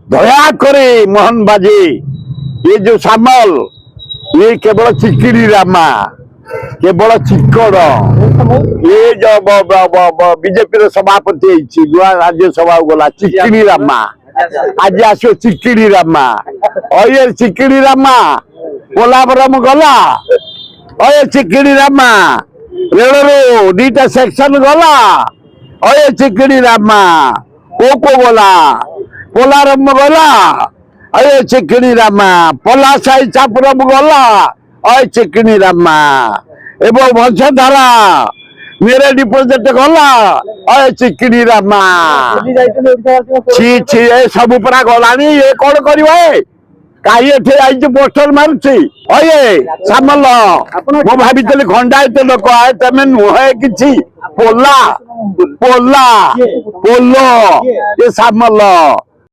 ଦୟାକରି ମୋହନ ବାଜି ये जो सामल ये केवल चिकिड़ी रामा केवल चिक्कड़ ये जो बीजेपी सभापति नुआ राज्यसभा गला चिकिड़ी रामा आज आसो चिकिड़ी रामा ये चिकिड़ी रामा पोलावरम गला ये चिकिड़ी रामा रेलरू दीटा सेक्शन गला ये चिकिड़ी रामा कोको गला पोलारम गला अये चिकनी रामा पलासाई चापुरम गला अय चिकनी रामा एवं वंशधारा मेरे डिपोजिट गला अय चिकनी रामा छी छी ए सब परा गलानी ये कौन करिवे काई एठे आइज पोस्टर मारुछि अये सामल मो भाबितली खंडायत लोक आय तमे नुहे किछि पोला पोला पोलो ये सामल